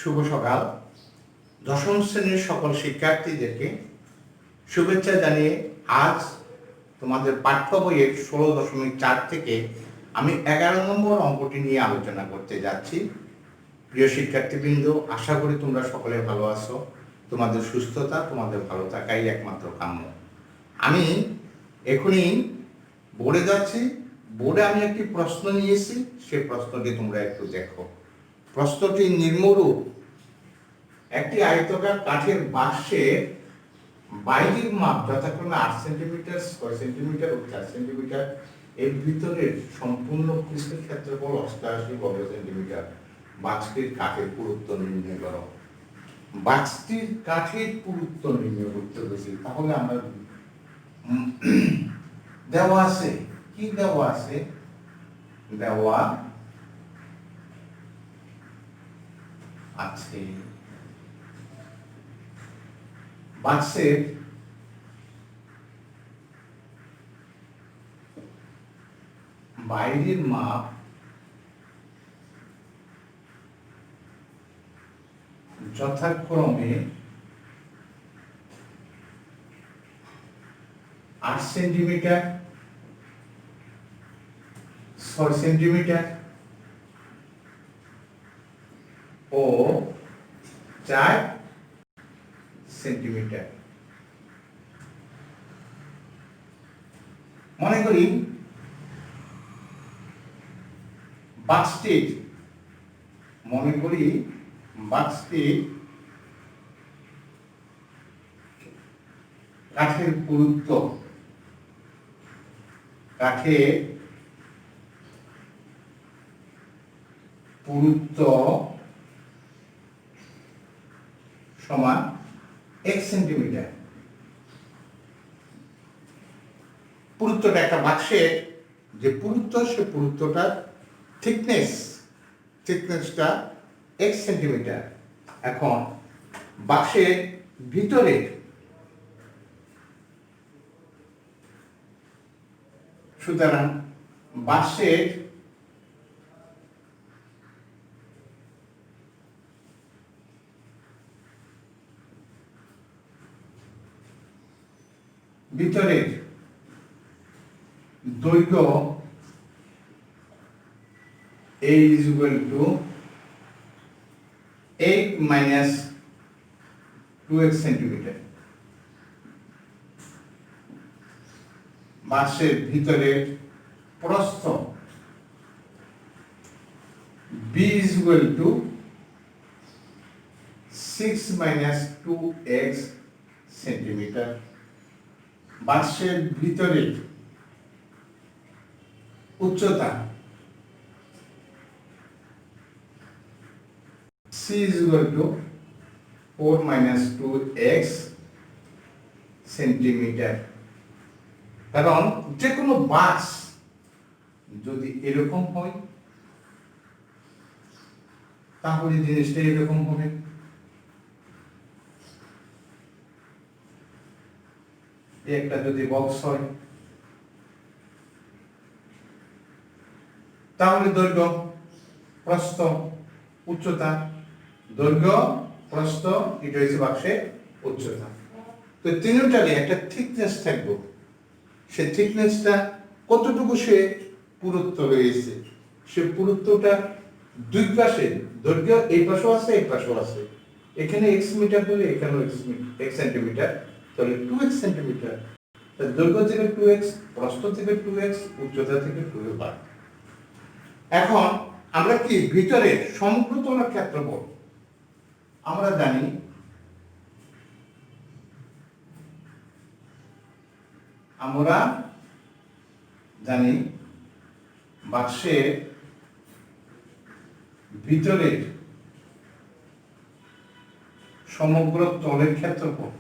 শুভ সকাল। দশম শ্রেণীর সকল শিক্ষার্থীদেরকে শুভেচ্ছা জানিয়ে আজ তোমাদের পাঠ্য বইয়ের 16.4 থেকে আমি 11 নম্বর অঙ্কটি নিয়ে আলোচনা করতে যাচ্ছি। প্রিয় শিক্ষার্থীবৃন্দ, আশা করি তোমরা সকলে ভালো আছো। তোমাদের সুস্থতা, তোমাদের ভালো থাকাই একমাত্র কাম্য। আমি এখনই বোর্ডে যাচ্ছি। বোর্ডে আমি একটি প্রশ্ন নিয়েছি, সেই প্রশ্নটি তোমরা একটু দেখো। প্রশ্নটি নিম্নরূপ: একটি আয়তাকার কাঠের বাক্সের বাইরের মাপ যথাক্রমে 8 সেন্টিমিটার, 6 সেন্টিমিটার ও 4 সেন্টিমিটার। এর ভিতরের সম্পূর্ণ পৃষ্ঠের ক্ষেত্রফল 88 বর্গ সেন্টিমিটার। বাক্সটির কাঠের পুরুত্ব নির্ণয় করো। বাক্সটির কাঠের পুরুত্ব নির্ণয় করতে হয়েছে। তাহলে আমরা দেওয়া আছে, কি দেওয়া আছে? দেওয়া আছে বাক্সের বাইরের মাপ যথাক্রমে 8 সেন্টিমিটার, 6 সেন্টিমিটার ও 4 সেন্টিমিটার। মনে করি বাক্সটির কাঠের পুরুত্ব সমান 1 সেন্টিমিটার। পুরুত্বটা একটা বাক্সের যে পুরুত্ব, সে পুরুত্বটার থিকনেসটা 1 সেন্টিমিটার। এখন বাক্সের ভিতরে সুতরাং বাক্সের ভিতরের দৈর্ঘ্য A is equal to 8 minus 2x centimetre. বাক্সের ভিতরের প্রস্থ B is equal to 6 minus 2x centimetre. বাক্সের ভিতরের উচ্চতা C is equal to 4 minus 2x centimetre. কারণ যে কোনো বাক্স যদি এরকম হয় তাহলে জিনিসটা এরকম হবে। একটা যদি বক্স হয় তাহলে দৈর্ঘ্য, প্রস্থ, উচ্চতা, দৈর্ঘ্য, প্রস্থ, এটা হচ্ছে বাক্সের উচ্চতা। তো তিনটারই একটা থিকনেস থাকবে। সে থিকনেসটা কতটুকু সে পুরুত্ব রয়েছে, সে পুরুত্বটা দুই পাশে, দৈর্ঘ্য এই পাশেও আছে, এই পাশেও আছে। এখানে x মিটার হলে এখানেও x সেন্টিমিটার, তাহলে 2x সেন্টিমিটার। দৈর্ঘ্য থেকে 2x, প্রস্থ থেকে 2x, উচ্চতা থেকে 2x। এখন আমরা কি ভিতরে সমগ্র তলের ক্ষেত্রফল আমরা জানি বাক্সের ভিতরের সমগ্র তলের ক্ষেত্রফল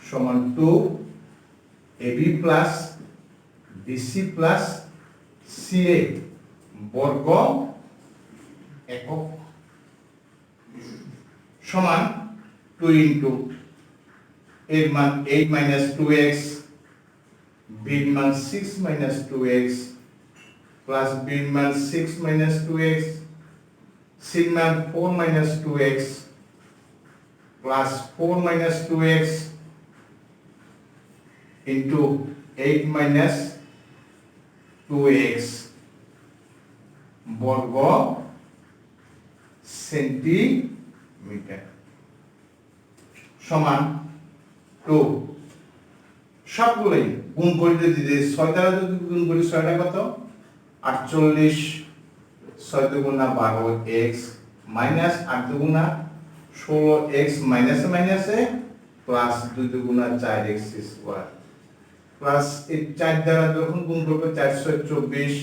সমান 2ab plus bc plus ca বর্গ একক সমান 2 ইন্টু এর মান 8 মাইনাস 2x বির মান 6 minus 2x প্লাস বির মান 6 minus 2x, সির মান 4 minus 2x plus 4 minus 2x into 8 minus 2x বর্গ সেন্টিমিটার সমান 2। সবগুলোই গুণ করে দিতে 6 দ্বারা যদি গুণ করি 6টা কত 48, 6 দুগুণা 12x মাইনাস 8 দুগুণা 16x মাইনাসে মাইনাসে প্লাস 2 দুগুণা 4x স্কয়ার প্লাস এই 4 দ্বারা যখন গুণ করব 424,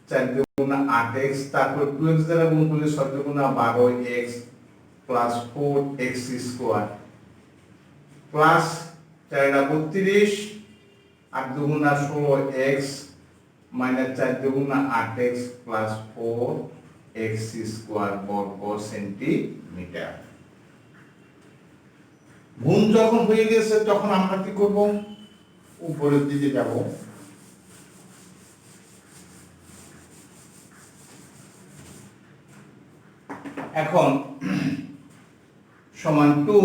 4 দুগুণা 8x, তারপর 2x দ্বারা গুণ করলে 6 দুগুণা 12x plus 4x square plus 4 32, 8 দুগুণা 16x মাইনাস 4 দুগুণা 8x প্লাস 4x স্কয়ার বর্গ সেন্টিমিটার। গুণ যখন হয়ে গেছে তখন আমরা কি করব, উপরের দিকে যাব। এখন সমান 2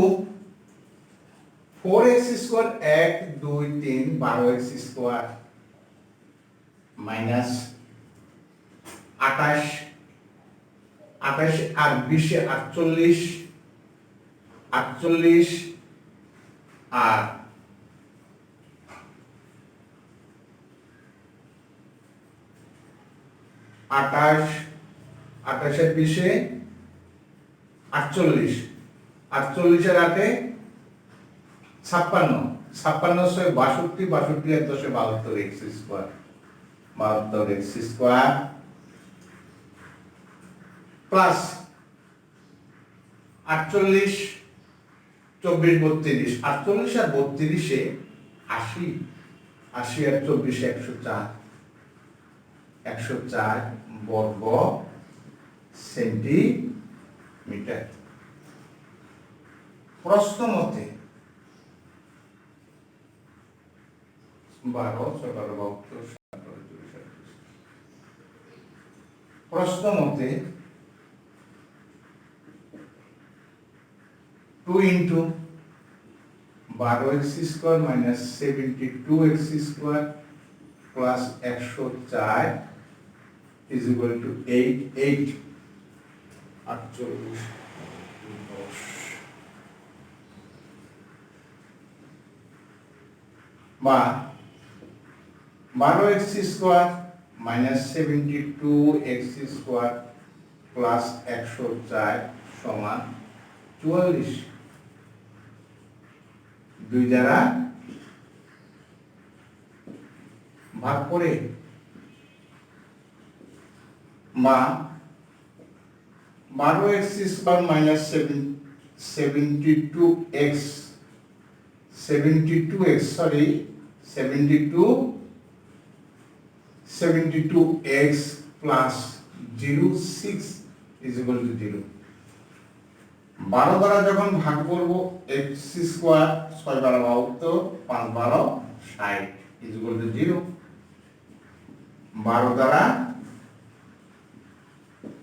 4x square 1 2 3 12x square minus 28 আর 20 48 আর 28 আর 20 48 আর 8 56 56 62 62 আর 10 72x square 72x square plus 48 24 32 48 আর 32 এ 80 80 আর 24 104 বর্গ সেন্টিমিটার। প্রশ্ন মতে 12 17 72 প্রশ্ন মতে 2 into 12x square minus 72x square plus 104 is equal to 8 48 বা 12x square minus 72x square plus 104 সমান 44। 2 দ্বারা ভাগ করে বা 12x square minus 72x sorry 72x plus 06 is equal to 0। 12 দ্বারা যখন ভাগ করব x square 6 12 72 5 12 60 is equal to 0। 12 দ্বারা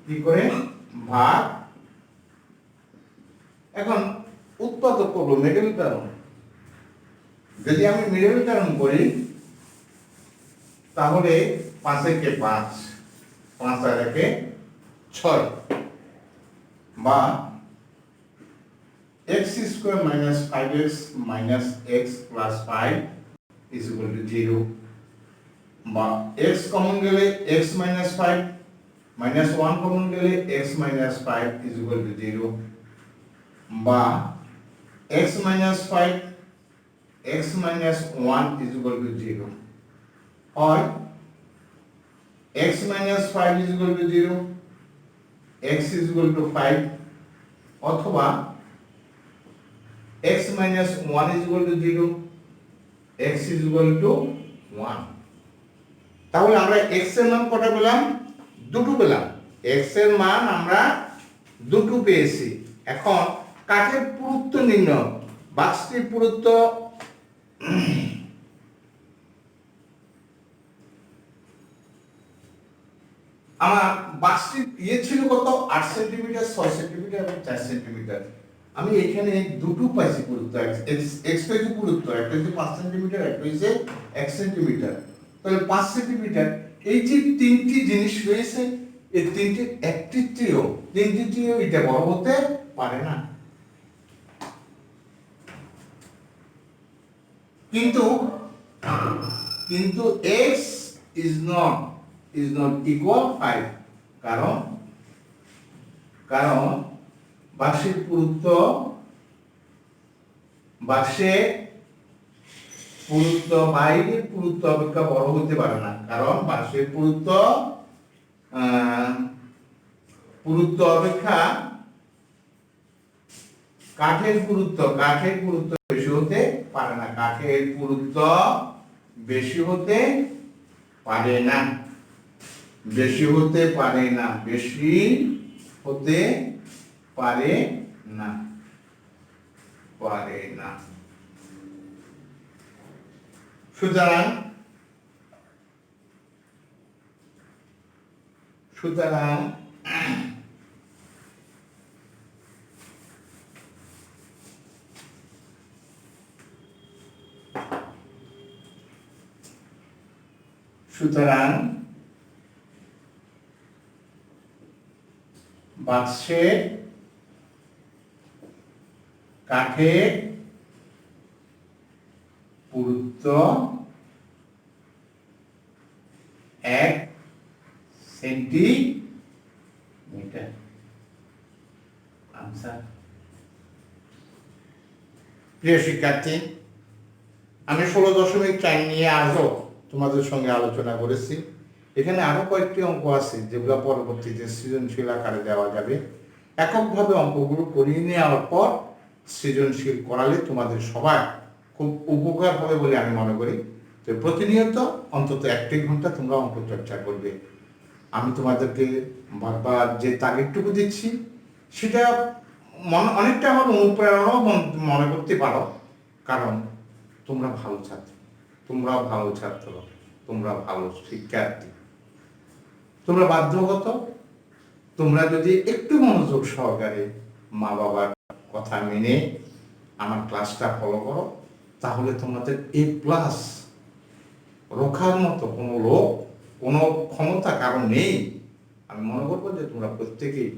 কি করে ভাগ, এখন উৎপাদক করব মিডল টার্ম। যদি আমি মিডল টার্ম করি তাহলে 5 একে 5 5 আর একে 6 বা x square minus 5x minus x plus 5 is equal to 0 বা x কমন গেলে x মাইনাস 5 মাইনাস 1 কমন গেলে x minus 5 is equal to 0 বা x minus 5 x minus 1 is equal to 0 or x minus 5 is equal to 0, x is equal to 5 অথবা x minus 1 is equal to 0, x is equal to 1। তাহলে আমরা x এর মান কত পেলাম? দুটো পেলাম। x এর মান আমরা দুটো পেয়েছি। এখন কাঠের পুরুত্ব নির্ণয়, বাক্সটির পুরুত্ব আমার বাক্সটির ছিল কত 8 সেন্টিমিটার, 6 সেন্টিমিটার এবং 4 সেন্টিমিটার। আমি এখানে দুটো পাইছি পুরুত্ব, এক্স পাইছি পুরুত্ব, একটা হচ্ছে 5 সেন্টিমিটার, একটা হচ্ছে 1 সেন্টিমিটার। তাহলে 5 সেন্টিমিটার, এই যে তিনটি জিনিস রয়েছে, এই তিনটি তিনটির এটা বড় হতে পারে না। কিন্তু x is not equal 5, কারণ বাক্সের পুরুত্ব বাইরের পুরুত্ব অপেক্ষা বড় হতে পারে না, কারণ বাক্সের পুরুত্ব অপেক্ষা কাঠের পুরুত্ব বেশি হতে পারে না, কাঠের পুরুত্ব বেশি হতে পারে না, বেশি হতে পারে না। সুতরাং বাক্সের কাঠের পুরুত্ব 1 সেন্টিমিটার। আনসার। প্রিয় শিক্ষার্থী, আমি 16.4 নিয়ে আজও তোমাদের সঙ্গে আলোচনা করেছি। এখানে আরো কয়েকটি অঙ্ক আছে যেগুলো পরবর্তীতে সৃজনশীল আকারে দেওয়া যাবে। এককভাবে অঙ্কগুলো করিয়ে নেওয়ার পর সৃজনশীল করালে তোমাদের সবার খুব উপকার হবে বলে আমি মনে করি। তো প্রতিনিয়ত অন্তত 1 ঘন্টা তোমরা অঙ্ক চর্চা করবে। আমি তোমাদেরকে বারবার যে তাগিদটুকু দিচ্ছি সেটা অনেকটা আমার অনুপ্রেরণাও মনে করতে পারো, কারণ তোমরা ভালো ছাত্র, তোমরা ভালো শিক্ষার্থী। তোমরা বাধ্যগত, তোমরা যদি একটু মনোযোগ সহকারে মা বাবার কথা মেনে আমার ক্লাসটা ফলো করো, তাহলে তোমাদের A+ রোখার মতো কোনো ক্ষমতা কারণ নেই। আমি মনে করবো যে তোমরা প্রত্যেকেই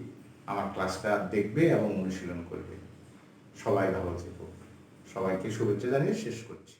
আমার ক্লাসটা দেখবে এবং অনুশীলন করবে। সবাই ভালো থেকো। সবাইকে শুভেচ্ছা জানিয়ে শেষ করছি।